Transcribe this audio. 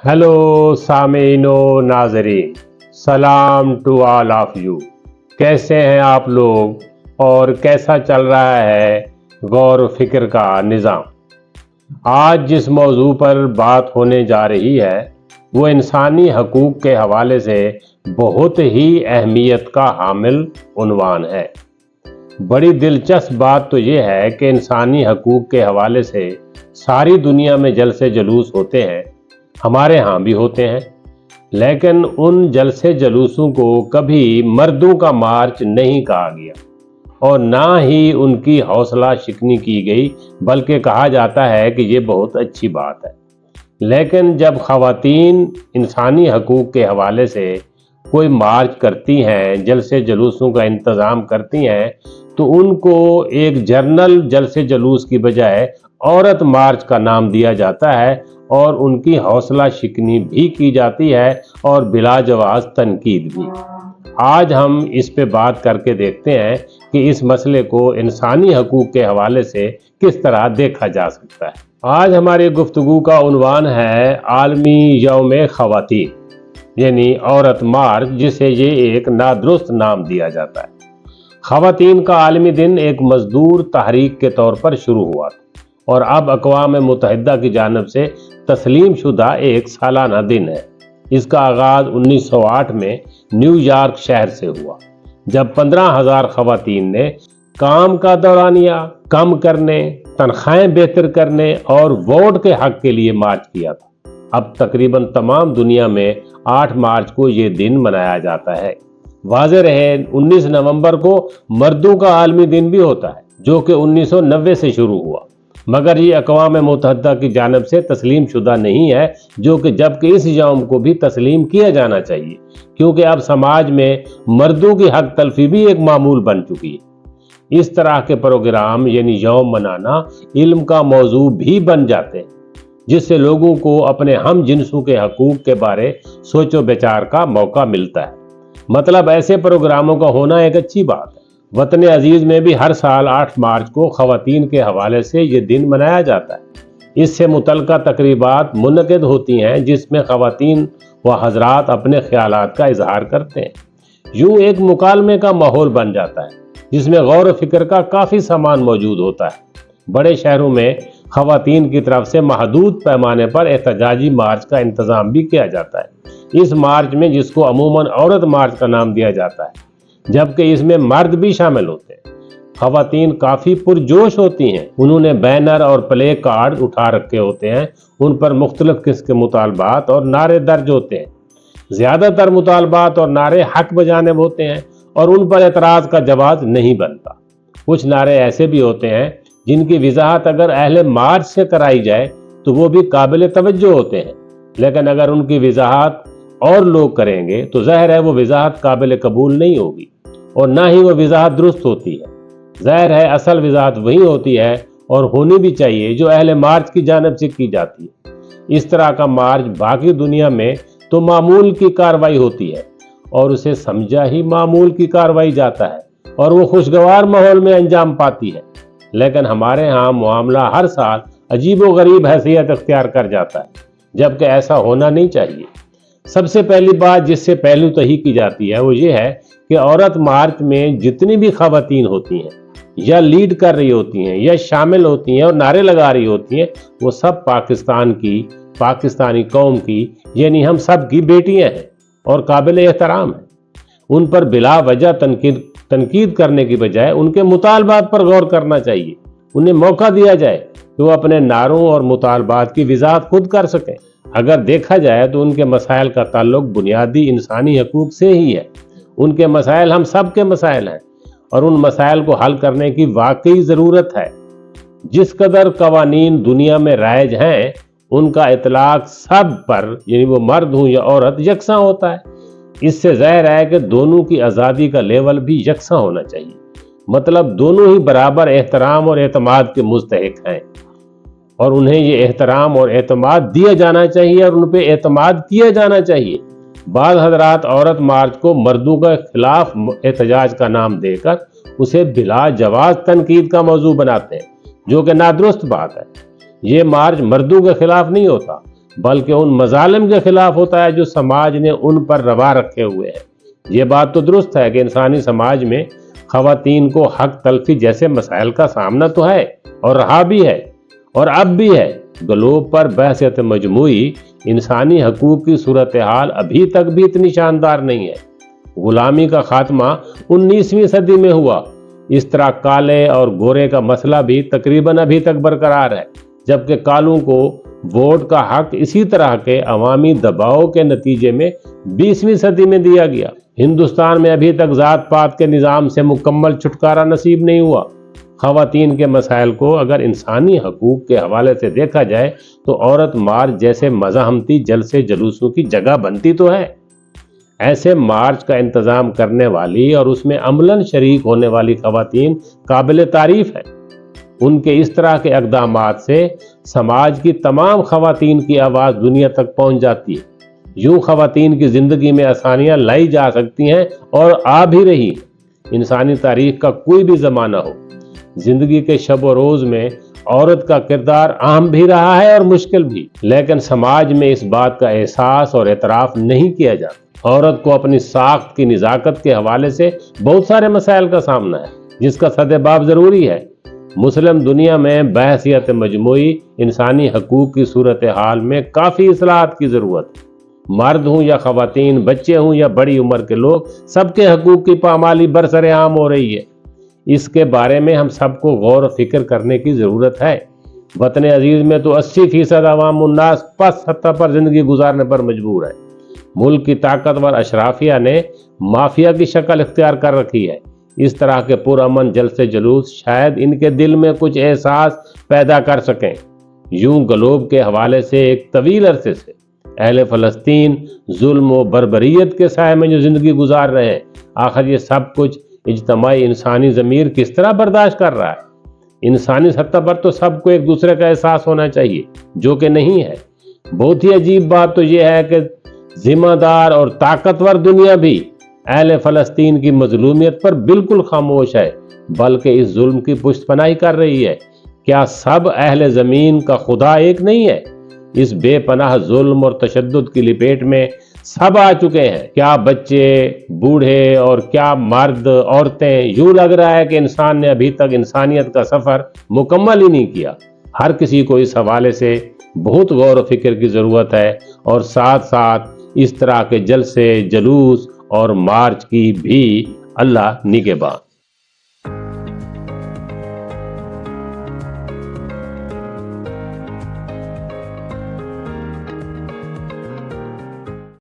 Hello सामीन व नाजरीन, सलाम टू ऑल ऑफ यू। कैसे हैं आप लोग और कैसा चल रहा है गौर फिक्र का निज़ाम। आज जिस मौजू पर बात होने जा रही है वो इंसानी हकूक़ के हवाले से बहुत ही अहमियत का हामिल उन्वान है। बड़ी दिलचस्प बात तो ये है कि इंसानी हकूक़ के हवाले से सारी दुनिया में जलसे जुलूस होते हैं, हमारे यहाँ भी होते हैं, लेकिन उन जलसे जुलूसों को कभी मर्दों का मार्च नहीं कहा गया और ना ही उनकी हौसला शिकनी की गई, बल्कि कहा जाता है कि ये बहुत अच्छी बात है। लेकिन जब ख़वातीन इंसानी हकूक़ के हवाले से कोई मार्च करती हैं, जलसे जुलूसों का इंतज़ाम करती हैं, तो उनको एक जर्नल जलसे जुलूस की बजाय औरत मार्च का नाम दिया जाता है और उनकी हौसला शिकनी भी की जाती है और बिलाजवाज तनकीद भी। आज हम इस पे बात करके देखते हैं कि इस मसले को इंसानी हकूक़ के हवाले से किस तरह देखा जा सकता है। आज हमारी गुफ्तगू का उन्वान है आलमी यौम ख़वातीन, यानी औरत मार्च, जिसे ये एक नादुरुस्त नाम दिया जाता है। ख़वातीन का आलमी दिन एक मजदूर तहरीक के तौर पर शुरू हुआ था और अब अक़वाम मुत्तहिदा की जानिब से तस्लीम शुदा एक सालाना दिन है। इसका आगाज़ 1908 में न्यूयॉर्क शहर से हुआ, जब 15,000 ख़वातीन ने काम का दौरानिया कम करने, तनख्वाहें बेहतर करने और वोट के हक़ के लिए मार्च किया था। अब तकरीबन तमाम दुनिया में 8 मार्च को ये दिन मनाया जाता है। वाज़ेह रहे 19 नवंबर को मर्दों का आलमी दिन भी होता है, जो कि 1990 से शुरू हुआ, मगर ये अक़वाम मुत्तहिदा की जानिब से तस्लीम शुदा नहीं है, जबकि इस यौम को भी तस्लीम किया जाना चाहिए, क्योंकि अब समाज में मर्दों की हक तलफी भी एक मामूल बन चुकी है। इस तरह के प्रोग्राम यानी यौम मनाना इल्म का मौजू भी बन जाते हैं, जिससे लोगों को अपने हम जिनसों के हकूक़ के बारे सोचो विचार का मौका मिलता है। मतलब ऐसे प्रोग्रामों का होना एक अच्छी बात है। वतन अजीज़ में भी हर साल 8 मार्च को ख़वातीन के हवाले से ये दिन मनाया जाता है। इससे मुतल्लिक़ा तकरीबात मुनक़िद होती हैं, जिसमें ख़वातीन व हज़रात अपने ख़यालात का इजहार करते हैं। यूँ एक मुकालमे का माहौल बन जाता है, जिसमें गौर फ़िक्र का काफ़ी सामान मौजूद होता है। बड़े शहरों में ख़वातीन की तरफ से महदूद पैमाने पर एहतजाजी मार्च का इंतज़ाम भी किया जाता है। इस मार्च में, जिसको अमूमन औरत मार्च का नाम दिया जाता है, जबकि इसमें मर्द भी शामिल होते हैं, ख़वातीन काफ़ी पुरजोश होती हैं। उन्होंने बैनर और प्ले कार्ड उठा रखे होते हैं, उन पर मुख्तलिफ़ किस्म के मुतालबात और नारे दर्ज होते हैं। ज़्यादातर मुतालबात और नारे हक बजाने होते हैं और उन पर एतराज़ का जवाब नहीं बनता। कुछ नारे ऐसे भी होते हैं जिनकी वजाहत अगर अहले मार्च से कराई जाए तो वो भी काबिल तवज्जो होते हैं, लेकिन अगर उनकी वजाहत और लोग करेंगे तो ज़ाहिर है वो वजाहत काबिल कबूल नहीं होगी और ना ही वो वजाहत दुरुस्त होती है। ज़ाहिर है असल वजाहत वही होती है और होनी भी चाहिए जो अहले मार्च की जानिब से की जाती है। इस तरह का मार्च बाकी दुनिया में तो मामूल की कार्रवाई होती है और उसे समझा ही मामूल की कार्रवाई जाता है और वो खुशगवार माहौल में अंजाम पाती है। लेकिन हमारे यहाँ मामला हर साल अजीब व गरीब हैसियत अख्तियार कर जाता है, जबकि ऐसा होना नहीं चाहिए। सबसे पहली बात जिससे पहलू तही की जाती है वो ये है कि औरत मार्च में जितनी भी ख़वातीन होती हैं या लीड कर रही होती हैं या शामिल होती हैं और नारे लगा रही होती हैं, वो सब पाकिस्तान की, पाकिस्तानी कौम की, यानी हम सब की बेटियां हैं और काबिल एहतराम हैं। उन पर बिला वजह तनकीद करने की बजाय उनके मुतालबात पर गौर करना चाहिए। उन्हें मौका दिया जाए कि वो अपने नारों और मुतालबात की वजाहत खुद कर सकें। अगर देखा जाए तो उनके मसाइल का ताल्लुक बुनियादी इंसानी हकूक़ से ही है। उनके मसाइल हम सब के मसाइल हैं और उन मसाइल को हल करने की वाकई ज़रूरत है। जिस कदर कवानीन दुनिया में राइज हैं, उनका इतलाक सब पर, यानी वो मर्द हों या औरत, यकसा होता है। इससे ज़ाहिर है कि दोनों की आज़ादी का लेवल भी यकसा होना चाहिए। मतलब दोनों ही बराबर एहतराम और एतमाद के मुस्तहिक हैं और उन्हें ये एहतराम और एतमाद दिया जाना चाहिए और उन पर एतमाद किया जाना चाहिए। बाद हजरात औरत मार्च को मर्दों के खिलाफ एहतजाज का नाम देकर उसे बिला जवाज तनकीद का मौजू बनाते हैं, जो कि नादुरुस्त बात है। ये मार्च मर्दों के खिलाफ नहीं होता, بلکہ ان مظالم کے خلاف ہوتا ہے جو سماج نے ان پر روا رکھے ہوئے ہیں۔ یہ بات تو درست ہے کہ انسانی سماج میں خواتین کو حق تلفی جیسے مسائل کا سامنا تو ہے اور رہا بھی ہے اور اب بھی ہے۔ گلوب پر بحثیت مجموعی انسانی حقوق کی صورتحال ابھی تک بھی اتنی شاندار نہیں ہے۔ غلامی کا خاتمہ 19ویں صدی میں ہوا۔ اس طرح کالے اور گورے کا مسئلہ بھی تقریباً ابھی تک برقرار ہے، جبکہ کالوں کو ووٹ کا حق اسی طرح کے عوامی دباؤ کے نتیجے میں 20ویں صدی میں دیا گیا۔ ہندوستان میں ابھی تک ذات پات کے نظام سے مکمل چھٹکارا نصیب نہیں ہوا۔ خواتین کے مسائل کو اگر انسانی حقوق کے حوالے سے دیکھا جائے تو عورت مارچ جیسے مزاحمتی جلسے جلوسوں کی جگہ بنتی تو ہے۔ ایسے مارچ کا انتظام کرنے والی اور اس میں عملاً شریک ہونے والی خواتین قابل تعریف ہیں۔ ان کے اس طرح کے اقدامات سے سماج کی تمام خواتین کی آواز دنیا تک پہنچ جاتی ہے۔ یوں خواتین کی زندگی میں آسانیاں لائی جا سکتی ہیں اور آ بھی رہی۔ انسانی تاریخ کا کوئی بھی زمانہ ہو، زندگی کے شب و روز میں عورت کا کردار اہم بھی رہا ہے اور مشکل بھی، لیکن سماج میں اس بات کا احساس اور اعتراف نہیں کیا جاتا۔ عورت کو اپنی ساخت کی نزاکت کے حوالے سے بہت سارے مسائل کا سامنا ہے، جس کا سدباب ضروری ہے۔ مسلم دنیا میں بحثیت مجموعی انسانی حقوق کی صورتحال میں کافی اصلاحات کی ضرورت ہے۔ مرد ہوں یا خواتین، بچے ہوں یا بڑی عمر کے لوگ، سب کے حقوق کی پامالی برسر عام ہو رہی ہے۔ اس کے بارے میں ہم سب کو غور و فکر کرنے کی ضرورت ہے۔ وطن عزیز میں تو 80% عوام الناس پس سطح پر زندگی گزارنے پر مجبور ہے۔ ملک کی طاقتور اشرافیہ نے مافیا کی شکل اختیار کر رکھی ہے۔ اس طرح کے پرامن جلسے جلوس شاید ان کے دل میں کچھ احساس پیدا کر سکیں۔ یوں گلوب کے حوالے سے ایک طویل عرصے سے اہل فلسطین ظلم و بربریت کے سائے میں جو زندگی گزار رہے ہیں، آخر یہ سب کچھ اجتماعی انسانی ضمیر کس طرح برداشت کر رہا ہے؟ انسانی سطح پر تو سب کو ایک دوسرے کا احساس ہونا چاہیے، جو کہ نہیں ہے۔ بہت ہی عجیب بات تو یہ ہے کہ ذمہ دار اور طاقتور دنیا بھی اہل فلسطین کی مظلومیت پر بالکل خاموش ہے، بلکہ اس ظلم کی پشت پناہی کر رہی ہے۔ کیا سب اہل زمین کا خدا ایک نہیں ہے؟ اس بے پناہ ظلم اور تشدد کی لپیٹ میں سب آ چکے ہیں، کیا بچے، بوڑھے اور کیا مرد، عورتیں۔ یوں لگ رہا ہے کہ انسان نے ابھی تک انسانیت کا سفر مکمل ہی نہیں کیا۔ ہر کسی کو اس حوالے سے بہت غور و فکر کی ضرورت ہے، اور ساتھ ساتھ اس طرح کے جلسے جلوس اور مارچ کی بھی اللہ نگہباں۔